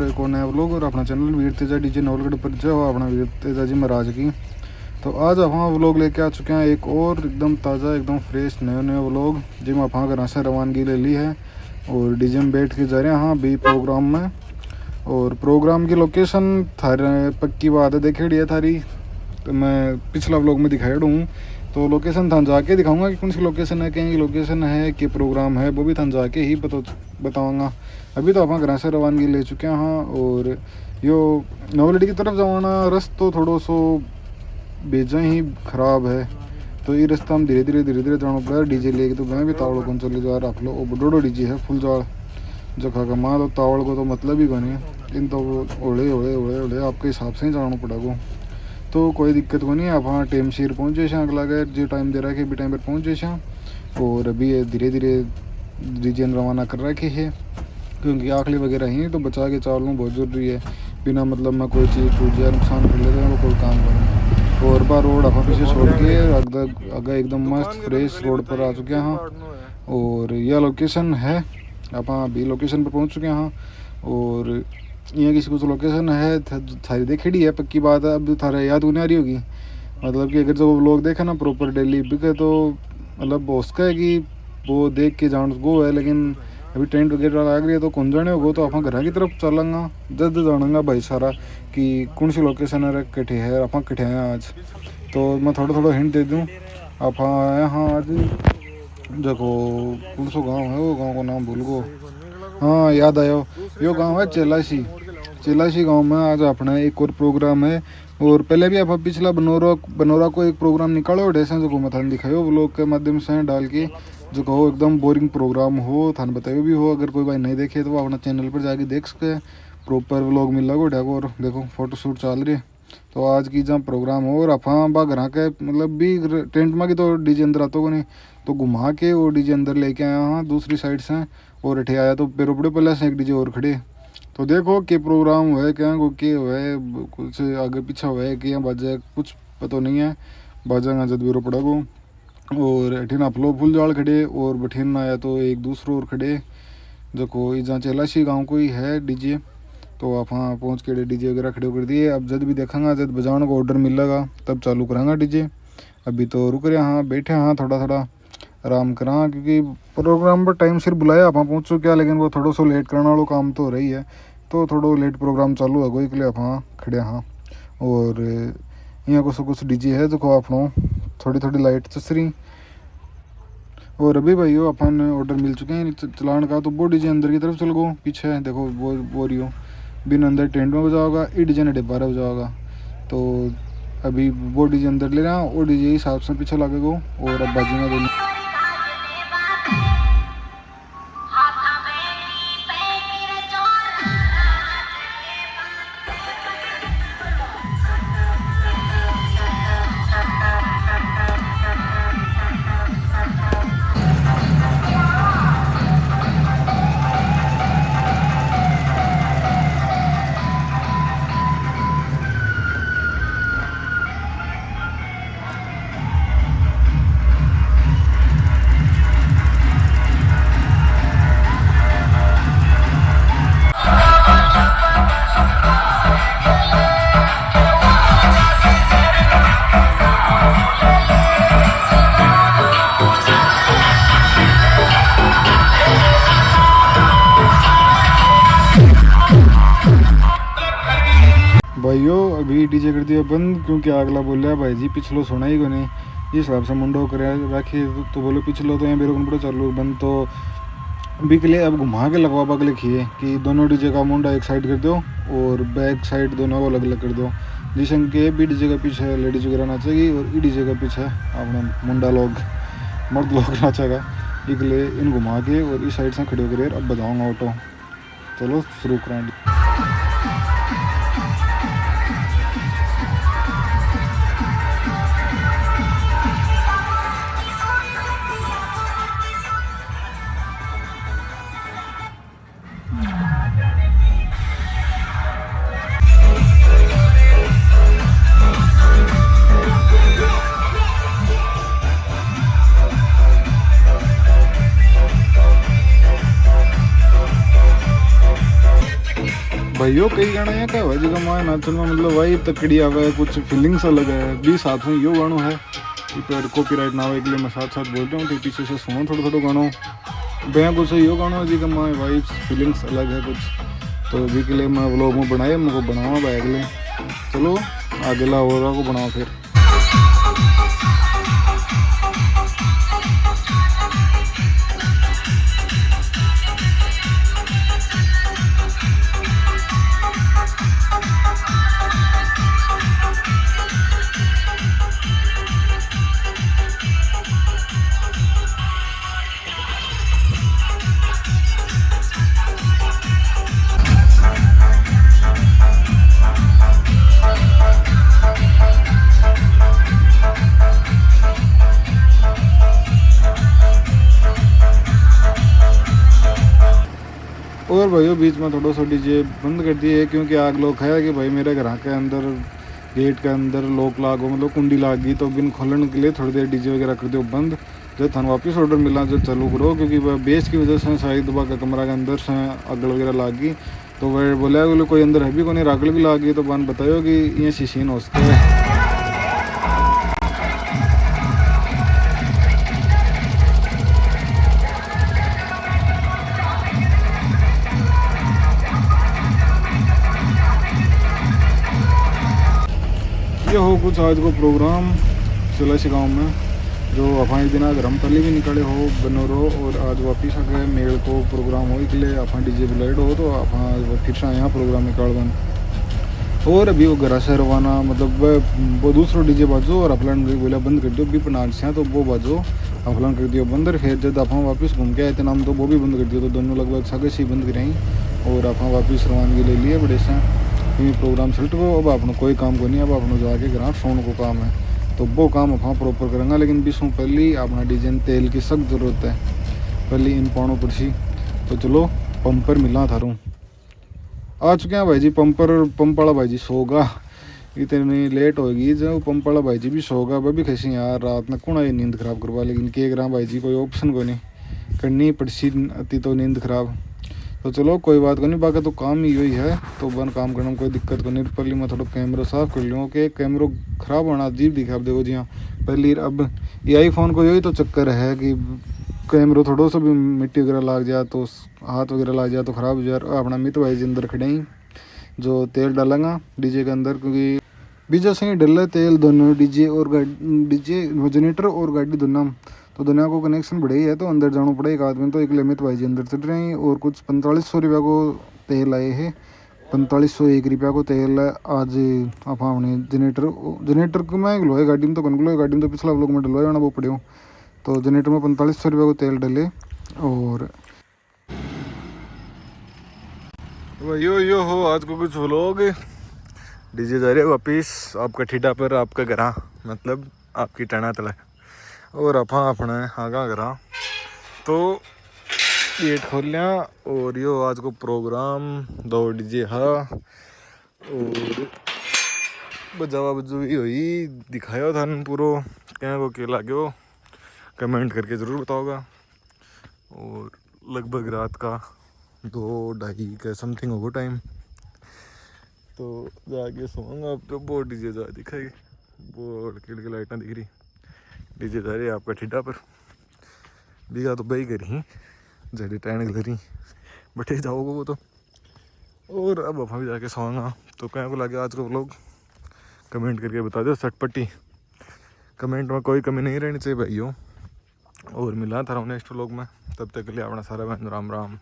एक और नया व्लॉग और अपना चैनल वीर तेजा डीजे नवलगढ़ पर जो अपना वीर तेजा जी महाराज की। तो आज आप व्लॉग लेके आ चुके हैं एक और एकदम ताज़ा एकदम फ्रेश नए व्लॉग जिसमें आप घर से रवानगी ले ली है और डीजे में बैठ के जा रहे हैं हाँ भी प्रोग्राम में। और प्रोग्राम की लोकेशन थारे पक्की बात है देखेड़ी है थारी, तो मैं पिछला व्लॉग में दिखाई हूँ तो लोकेशन थान जाके दिखाऊंगा कि कौन सी लोकेशन है, कहीं की लोकेशन है कि प्रोग्राम है वो भी थान जाके ही बताऊंगा। अभी तो आप घर से रवानगी ले चुके हैं हाँ। और यो नवलड़ी की तरफ जाना रस्तो थोड़ो सो बेजा ही ख़राब है, तो ये रास्ता हम धीरे धीरे जाना पड़ा डीजे लेके। तो मैं भी तावड़ कौन चले जा रख लो, बड़ोड़ो डीजे है फुल जाल जगह का माँ, तो तावड़ को तो मतलब ही बने इन तो ओले ओले ओले ओले आपके हिसाब से ही जाना पड़ेगा। तो कोई दिक्कत को नहीं, आप हाँ टाइम शेर पहुँच जाए अगला गए जो टाइम दे रहा है भी टाइम पर पहुँच जाए। और अभी धीरे धीरे डीजे रवाना कर रखे है क्योंकि आखिरी वगैरह ही तो बचा के चालूँ बहुत ज़रूरी है, बिना मतलब मैं कोई चीज़ टूट जाए नुकसान कर लेते हैं वो कोई काम करें। और बार रोड आप पीछे छोड़ के अगर एकदम मस्त फ्रेश रोड पर आ चुके हैं हाँ। और यह लोकेशन है आप अभी लोकेशन पर पहुंच चुके हैं हाँ। और यहाँ किसी कुछ लोकेशन है थारी देखेड़ी है पक्की बात है, अब थारा याद होने आ रही होगी मतलब कि अगर जो वो लोग देखे ना प्रॉपर डेली बिके तो मतलब उसका है कि वो देख के जान गो है। लेकिन अभी टेंट वगैरह लग रही है तो कौन जाने होगा, तो आप घर की तरफ चलेंगे जद जानेंगे भाई सारा कि कौन सी लोकेशन है कटे है आप कटे हैं आज। तो मैं थोड़ा हिंट दे दूँ आप आए हाँ आज देखो कौन सा गाँव है, वो गाँव का नाम भूल गो हाँ याद आयो, यो गाँव है चेलासी गाँव में आज अपना एक और प्रोग्राम है। और पहले भी आप पिछला बनोरा को एक प्रोग्राम निकालो और ऐसे जो मैं थाने दिखाओ व्लॉग के माध्यम से डाल के जो कहो एकदम बोरिंग प्रोग्राम हो थाने बताए भी हो। अगर कोई भाई नहीं देखे तो वो अपना चैनल पर जाके देख सके, प्रॉपर व्लॉग मिल रहा है। और देखो फोटोशूट चल रही है तो आज की जहाँ प्रोग्राम हो और आप बा घर के मतलब भी टेंट में की तो डीजे अंदर आता को नहीं तो घुमा के वो डीजे अंदर लेके आया हाँ दूसरी साइड से। और अठे आया तो पेरोपड़े पहले से एक डीजे और खड़े, तो देखो के प्रोग्राम हुआ क्या के हुआ कुछ आगे पीछे हुआ है कि बाजा कुछ पता नहीं है, बाजा जद बेरो पड़ा को। और अठीन आप लोग फुल जाल खड़े और बठीन आया तो एक दूसरो और खड़े जो कोई जहाँ चेलासी गाँव को ही है डीजे। तो आप हाँ पहुँच के डीजे वगैरह खड़े कर दिए, अब जब भी देखेंगे जब बजाने का ऑर्डर मिलेगा तब चालू करांगा डीजे। अभी तो रुक रहे हाँ बैठे हाँ थोड़ा आराम करा क्योंकि प्रोग्राम पर टाइम सिर बुलाया आप पहुँच चुके, लेकिन वो थोड़ा सा लेट करने वाला काम तो हो रही है तो थोड़ा लेट प्रोग्राम चालू है के लिए आप हाँ खड़े हाँ। और यहाँ कुछ डीजे है जो अपनों थोड़ी लाइट चस रही। और अभी भाई अपन ऑर्डर मिल चुके हैं चलान का, तो वो डीजे अंदर की तरफ चल गो पीछे देखो वो रियो बिन अंदर टेंट में बजाओगा ई डीजे ने डिब्बा बजाओगा। तो अभी वो डीजे अंदर ले रहा हूँ वो डीजे हिसाब से पीछे लगे गो और अब बाजी में दोनों भाइयों अभी डीजे कर दिया बंद क्योंकि अगला बोल रहा है भाई जी पिछलो सुना ही को नहीं इस हिसाब से मुंडो कर रखी तो बोलो पिछलो तो यहाँ बेरो बड़ो चालू बंद तो अभी के लिए अब घुमा के लगवा के लिखिए कि दोनों डीजे का मुंडा एक साइड कर दो और बैक साइड दोनों को अलग अलग कर दो, जिसम के बी डीजे का पीछे लेडीज वगैरह नाचेगी और ई डीजे का पीछे अपना मुंडा लोग मर्द लोग नाचेगा। इसलिए इन घुमा के और इस साइड से खड़े होकर अब बजाऊँगा ऑटो। चलो शुरू करें। भाइयों कई गाना है क्या भाई जगह माँ नाचन में मतलब भाई तकड़ी आवे कुछ फीलिंग्स अलग है बीस साथ में यो गानों है पर कॉपीराइट ना आवे के लिए मैं साथ साथ बोल रहा हूँ तो पीछे से सुनो थोड़ा थोड़ा गानों भैया कुछ यो गानों जी का माँ वाइब्स फीलिंग्स अलग है कुछ तो भी के लिए मैं व्लॉग में बनाए मुझको बनावा भाई अगले चलो अगला होगा को बनाओ फिर और भाइयों बीच में थोड़ा सा डीजे बंद कर दिए क्योंकि आग लोग है कि भाई मेरे घर के अंदर गेट के अंदर लॉक लागो मतलब कुंडी लाग गई तो बिन खोलने के लिए थोड़ी देर डीजे वगैरह कर दो बंद जो थान वापस ऑर्डर मिला जो चालू करो क्योंकि वह बेस की वजह से शायद दबा का कमरा के अंदर से आग वगैरह लाग गई तो वह बोला बोले कोई अंदर है भी कोई रागल भी लाग गई तो बन बताओ कि ये शीशीन हो सकता है। ये हो कुछ आज को प्रोग्राम सिलासी गाँव में जो अपन एक दिन अगर हम पहले भी निकले हो बनोरो और आज वापिस आ गए मेल को प्रोग्राम हो इसलिए अपन डीजे बुलाइड हो तो अपन फिर से यहाँ प्रोग्राम निकाल बन और अभी वो घर से रवाना मतलब वो दूसरो डीजे बाजो और अपलान बोला बंद कर दियो भी पनाग से तो वो बाजो अपलान कर दियो बंद फिर जब अपन वापस घूम के आए थे नाम तो वो भी बंद कर दियो तो दोनों लगभग सगे से बंद कराई और अपन वापस रवानगी ले लिए बड़े से प्रोग्राम सेट को अब अपना कोई काम को नहीं अब अपना जाके ग्राहक सोन को काम है तो वो काम अपना प्रॉपर करेंगे लेकिन बीसों पहले अपना डीजल तेल की सख्त ज़रूरत है पहले इन पानों पर सी तो चलो पंपर मिला थारूँ आ चुके हैं भाई जी पंप वाला भाई जी सोगा इतनी लेट होगी जो पंप वाला भाई जी भी सोगा वह भी खसी यार रात में कौन आई नींद खराब करवा लेकिन के ग्राम भाई जी कोई ऑप्शन को नहीं करनी पड़सी अति तो नींद खराब तो चलो कोई बात नहीं बाकी तो काम ही यही है तो बन काम करने में कोई दिक्कत को नहीं पहले मैं थोड़ा कैमरा साफ कर लूँ कि कैमरा ख़राब होना अजीब दिखा आप देखो जी हाँ पहले अब ये आईफोन को यही तो चक्कर है कि कैमरा थोड़ा सा भी मिट्टी वगैरह लग जाए तो हाथ वगैरह लग जाए तो ख़राब हो जाए अपना मित भाई जी अंदर खड़े ही जो तेल डालेंगा डीजे के अंदर क्योंकि बीजा से ही डल तेल दोनों डीजे और डीजे जनरेटर और गाड़ी दोनों तो दुनिया को कनेक्शन बढ़े ही है तो अंदर जाना पड़े एक आदमी तो एक लिमिट भाई जी अंदर चल रहे हैं और कुछ 4500 रुपया को तेल आए हैं 4501 रुपया को तेल आज आप अपने जनरेटर को मैं गलोए गाड़ी में तो कन गलोए गाड़ी में तो पिछला लोग में डलवाए होना वो पड़े तो जनरेटर में 4500 रुपया को तेल डले और यो हो आज को कुछ व्लॉग डीजे जा रहे वापिस आपका ठिडा पर आपका घरा मतलब आपकी टना तला और अपना आगा करा तो गेट खोल लिया और यो आज को प्रोग्राम दो डीजे हा और बजावा बजूवी हुई दिखाया था पूरा क्या को के लागो कमेंट करके ज़रूर बताओगा और लगभग रात का 2-2:30 का समथिंग होगा टाइम तो जाके सोऊंगा अब तो वो डीजे जा दिखाई वो खिड़की लाइटें दिख रही डीजे जा रही है आपका ठिड्डा पर बीघा तो बही करी जड़ी टैन गलरी बैठे जाओगे वो तो और अब वहाँ भी जाके सोऊंगा तो क्या को लगे आज को व्लॉग कमेंट करके बता दो सटपटी कमेंट में कोई कमी नहीं रहनी चाहिए भाइयों और मिला था नेक्स्ट व्लॉग में तब तक के लिए अपना सारा बहन राम राम।